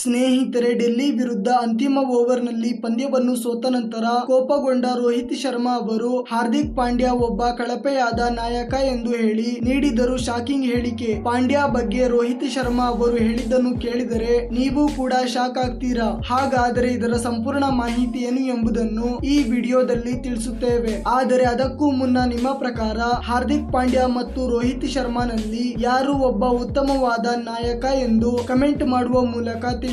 ಸ್ನೇಹಿತರೆ, ಡೆಲ್ಲಿ ವಿರುದ್ಧ ಅಂತಿಮ ಓವರ್ನಲ್ಲಿ ಪಂದ್ಯವನ್ನು ಸೋತ ನಂತರ ಕೋಪಗೊಂಡ ರೋಹಿತ್ ಶರ್ಮಾ ಅವರು ಹಾರ್ದಿಕ್ ಪಾಂಡ್ಯ ಒಬ್ಬ ಕಳಪೆಯಾದ ನಾಯಕ ಎಂದು ಹೇಳಿ ನೀಡಿದರು ಶಾಕಿಂಗ್ ಹೇಳಿಕೆ. ಪಾಂಡ್ಯ ಬಗ್ಗೆ ರೋಹಿತ್ ಶರ್ಮಾ ಅವರು ಹೇಳಿದ್ದನ್ನು ಕೇಳಿದರೆ ನೀವು ಕೂಡ ಶಾಕ್ ಆಗ್ತೀರಾ. ಹಾಗಾದರೆ ಇದರ ಸಂಪೂರ್ಣ ಮಾಹಿತಿ ಏನು ಎಂಬುದನ್ನು ಈ ವಿಡಿಯೋದಲ್ಲಿ ತಿಳಿಸುತ್ತೇವೆ. ಆದರೆ ಅದಕ್ಕೂ ಮುನ್ನ ನಿಮ್ಮ ಪ್ರಕಾರ ಹಾರ್ದಿಕ್ ಪಾಂಡ್ಯ ಮತ್ತು ರೋಹಿತ್ ಶರ್ಮಾನಲ್ಲಿ ಯಾರು ಒಬ್ಬ ಉತ್ತಮವಾದ ನಾಯಕ ಎಂದು ಕಮೆಂಟ್ ಮಾಡುವ ಮೂಲಕ ತಿಳಿಸಿ.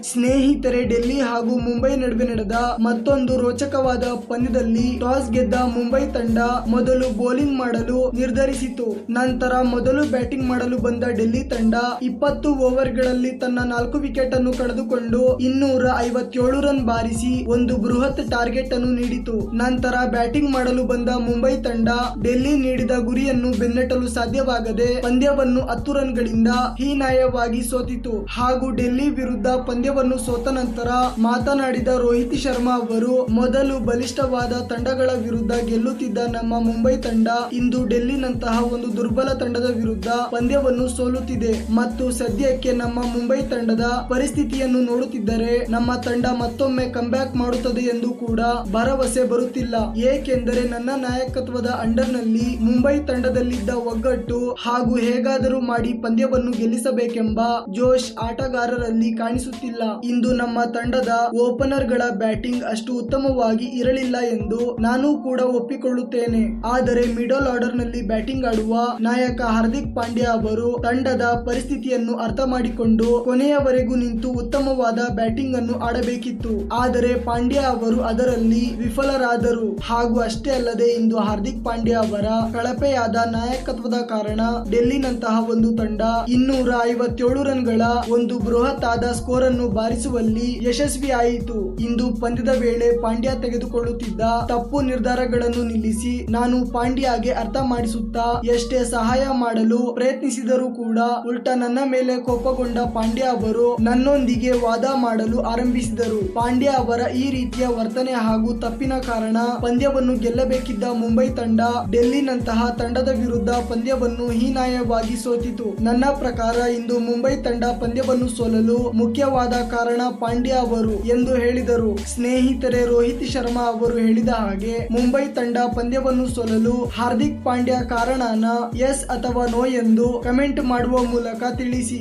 ಸ್ನೇಹಿತರೆ, ಡೆಲ್ಲಿ ಹಾಗೂ ಮುಂಬೈ ನಡುವೆ ನಡೆದ ಮತ್ತೊಂದು ರೋಚಕವಾದ ಪಂದ್ಯದಲ್ಲಿ ಟಾಸ್ ಗೆದ್ದ ಮುಂಬೈ ತಂಡ ಮೊದಲು ಬೌಲಿಂಗ್ ಮಾಡಲು ನಿರ್ಧರಿಸಿತು. ನಂತರ ಮೊದಲು ಬ್ಯಾಟಿಂಗ್ ಮಾಡಲು ಬಂದ ಡೆಲ್ಲಿ ತಂಡ 20 ಓವರ್ಗಳಲ್ಲಿ ತನ್ನ 4 ವಿಕೆಟ್ ಅನ್ನು ಕಳೆದುಕೊಂಡು 257 ರನ್ ಬಾರಿಸಿ ಒಂದು ಬೃಹತ್ ಟಾರ್ಗೆಟ್ ಅನ್ನು ನೀಡಿತು. ನಂತರ ಬ್ಯಾಟಿಂಗ್ ಮಾಡಲು ಬಂದ ಮುಂಬೈ ತಂಡ ಡೆಲ್ಲಿ ನೀಡಿದ ಗುರಿಯನ್ನು ಬೆನ್ನಟ್ಟಲು ಸಾಧ್ಯವಾಗದೆ ಪಂದ್ಯವನ್ನು 10 ರನ್ಗಳಿಂದ ಹೀನಾಯವಾಗಿ ಸೋತಿತು. ಹಾಗೂ ಡೆಲ್ಲಿ ವಿರುದ್ಧ ಪಂದ್ಯವನ್ನು ಸೋತ ನಂತರ ಮಾತನಾಡಿದ ರೋಹಿತ್ ಶರ್ಮಾ ಅವರು, ಮೊದಲು ಬಲಿಷ್ಠವಾದ ತಂಡಗಳ ವಿರುದ್ಧ ಗೆಲ್ಲುತ್ತಿದ್ದ ನಮ್ಮ ಮುಂಬೈ ತಂಡ ಇಂದು ಡೆಲ್ಲಿನಂತಹ ಒಂದು ದುರ್ಬಲ ತಂಡದ ವಿರುದ್ಧ ಪಂದ್ಯವನ್ನು ಸೋಲುತ್ತಿದೆ ಮತ್ತು ಸದ್ಯಕ್ಕೆ ನಮ್ಮ ಮುಂಬೈ ತಂಡದ ಪರಿಸ್ಥಿತಿಯನ್ನು ನೋಡುತ್ತಿದ್ದರೆ ನಮ್ಮ ತಂಡ ಮತ್ತೊಮ್ಮೆ ಕಂಬ್ಯಾಕ್ ಮಾಡುತ್ತದೆ ಎಂದು ಕೂಡ ಭರವಸೆ ಬರುತ್ತಿಲ್ಲ. ಏಕೆಂದರೆ ನನ್ನ ನಾಯಕತ್ವದ ಅಂಡರ್ ನಲ್ಲಿ ಮುಂಬೈ ತಂಡದಲ್ಲಿದ್ದ ಒಗ್ಗಟ್ಟು ಹಾಗೂ ಹೇಗಾದರೂ ಮಾಡಿ ಪಂದ್ಯವನ್ನು ಗೆಲ್ಲಿಸಬೇಕೆಂಬ ಜೋಶ್ ಆಟಗಾರರಲ್ಲಿ ಕಾಣಿಸುತ್ತಿಲ್ಲ. ಇಂದು ನಮ್ಮ ತಂಡದ ಓಪನರ್ ಗಳ ಬ್ಯಾಟಿಂಗ್ ಅಷ್ಟು ಉತ್ತಮವಾಗಿ ಇರಲಿಲ್ಲ ಎಂದು ನಾನು ಕೂಡ ಒಪ್ಪಿಕೊಳ್ಳುತ್ತೇನೆ. ಆದರೆ ಮಿಡಲ್ ಆರ್ಡರ್ ನಲ್ಲಿ ಬ್ಯಾಟಿಂಗ್ ಆಡುವ ನಾಯಕ ಹಾರ್ದಿಕ್ ಪಾಂಡ್ಯ ಅವರು ತಂಡದ ಪರಿಸ್ಥಿತಿಯನ್ನು ಅರ್ಥ ಮಾಡಿಕೊಂಡು ಕೊನೆಯವರೆಗೂ ನಿಂತು ಉತ್ತಮವಾದ ಬ್ಯಾಟಿಂಗ್ ಅನ್ನು ಆಡಬೇಕಿತ್ತು. ಆದರೆ ಪಾಂಡ್ಯ ಅವರು ಅದರಲ್ಲಿ ವಿಫಲರಾದರು. ಹಾಗೂ ಅಷ್ಟೇ ಅಲ್ಲದೆ ಇಂದು ಹಾರ್ದಿಕ್ ಪಾಂಡ್ಯ ಅವರ ಕಳಪೆಯಾದ ನಾಯಕತ್ವದ ಕಾರಣ ಡೆಲ್ಲಿನಂತಹ ಒಂದು ತಂಡ 257 ರನ್ಗಳ ಒಂದು ಬೃಹತ್ ಆದ ಸ್ಕೋರ್ ಅನ್ನು ಬಾರಿಸುವಲ್ಲಿ ಯಶಸ್ವಿ ಆಯಿತು. ಇಂದು ಪಂದ್ಯದ ವೇಳೆ ಪಾಂಡ್ಯ ತೆಗೆದುಕೊಳ್ಳುತ್ತಿದ್ದ ತಪ್ಪು ನಿರ್ಧಾರಗಳನ್ನು ನಿಲ್ಲಿಸಿ ನಾನು ಪಾಂಡ್ಯಗೆ ಅರ್ಥ ಮಾಡಿಸುತ್ತಾ ಎಷ್ಟೇ ಸಹಾಯ ಮಾಡಲು ಪ್ರಯತ್ನಿಸಿದರೂ ಕೂಡ ಉಲ್ಟಾ ನನ್ನ ಮೇಲೆ ಕೋಪಗೊಂಡ ಪಾಂಡ್ಯ ಅವರು ನನ್ನೊಂದಿಗೆ ವಾದ ಮಾಡಲು ಆರಂಭಿಸಿದರು. ಪಾಂಡ್ಯ ಅವರ ಈ ರೀತಿಯ ವರ್ತನೆ ಹಾಗೂ ತಪ್ಪಿನ ಕಾರಣ ಪಂದ್ಯವನ್ನು ಗೆಲ್ಲಬೇಕಿದ್ದ ಮುಂಬೈ ತಂಡ ಡೆಲ್ಲಿನಂತಹ ತಂಡದ ವಿರುದ್ಧ ಪಂದ್ಯವನ್ನು ಹೀನಾಯವಾಗಿ ಸೋತಿತು. ನನ್ನ ಪ್ರಕಾರ ಇಂದು ಮುಂಬೈ ತಂಡ ಪಂದ್ಯವನ್ನು ಸೋಲಲು ಮುಖ್ಯವಾದ ಕಾರಣ ಪಾಂಡ್ಯ ಅವರು ಎಂದು ಹೇಳಿದರು. ಸ್ನೇಹಿತರೆ, ರೋಹಿತ್ ಶರ್ಮಾ ಅವರು ಹೇಳಿದ ಹಾಗೆ ಮುಂಬೈ ತಂಡ ಪಂದ್ಯವನ್ನು ಸೋಲಲು ಹಾರ್ದಿಕ್ ಪಾಂಡ್ಯ ಕಾರಣನ ಎಸ್ ಅಥವಾ ನೋ ಎಂದು ಕಮೆಂಟ್ ಮಾಡುವ ಮೂಲಕ ತಿಳಿಸಿ.